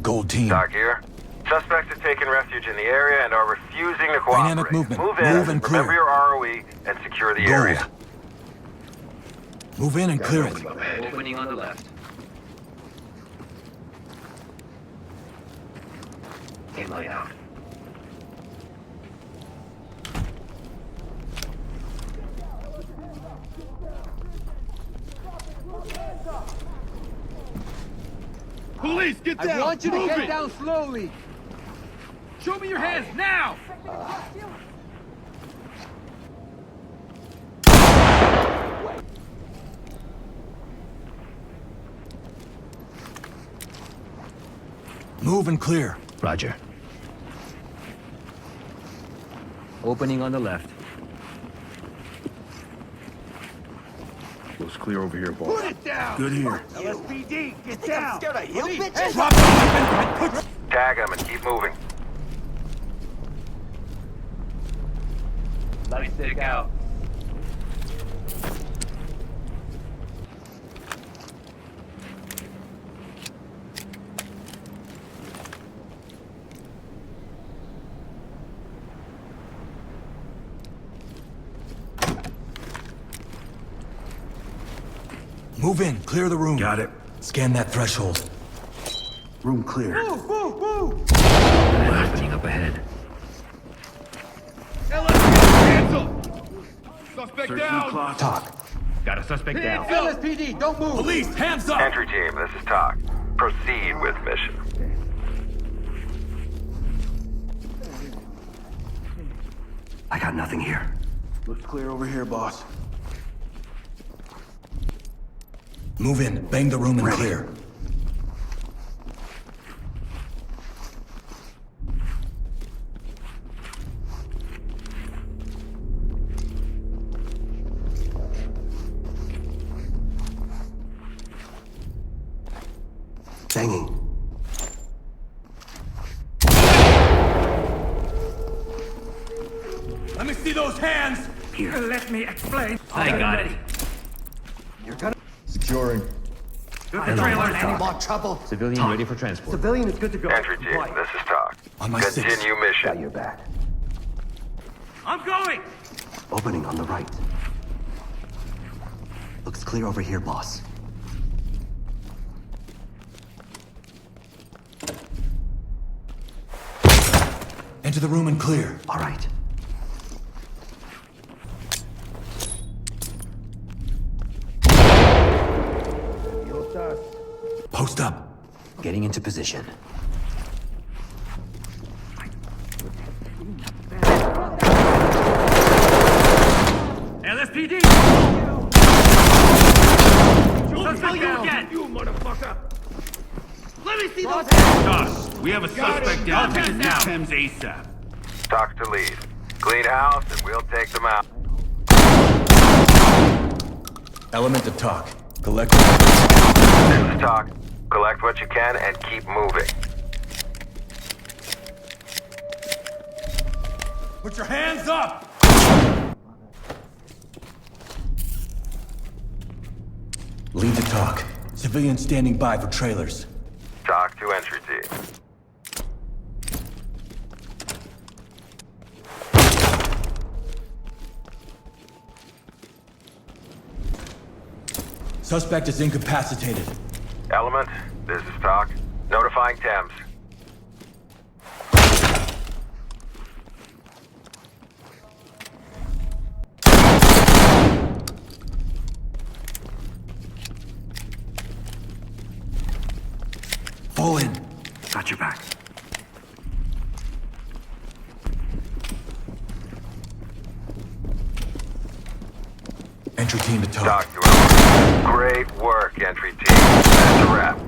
Gold team. Doc here. Suspects have taken refuge in the area and are refusing to cooperate. Dynamic movement. Move in, Move and clear. remember your ROE, and secure the area. Gold. Move in and clear it. Opening on the left. In line out. Police, get down! I want you to Move get it. down slowly. Show me your hands now! Move and clear. Roger. Opening on the left. Looks clear over here, boss. Put it down. Good here. LSPD, get down. Scared of you, bitches? Drop the weapon. Tag them and keep moving. Light stick out. Move in. Clear the room. Got it. Scan that threshold. Room clear. Move, move, move. Opening up ahead. LSPD, cancel! Suspect Search down! clock. Talk. Got a suspect down. LSPD, don't move. Police, hands up. Entry team, this is Talk. Proceed with mission. I got nothing here. Looks clear over here, boss. Move in. Bang the room and clear. Banging. Let me see those hands. Here. Let me explain. I got it. Securing. The trailer Any more trouble? Civilian ready for transport. Civilian is good to go. Entry team, this is Talk. On my six. Continue mission. Your back. I'm going! Opening on the right. Looks clear over here, boss. Enter the room and clear. All right. Post up. Getting into position. LSPD! Suspect down again! You motherfucker! Let me see those. Doc, we have a suspect down. Visit now. Thames ASAP. Talk to lead. Clean house and we'll take them out. Element to talk. Collect. This is Talk. Collect what you can and keep moving. Put your hands up. Lead to talk. Civilians standing by for trailers. Talk to entry team. Suspect is incapacitated. Element, this is Talk. Notifying Thames. Fall in. Got your back. Entry team to talk. Talk to him. Great work, entry team. That's a wrap.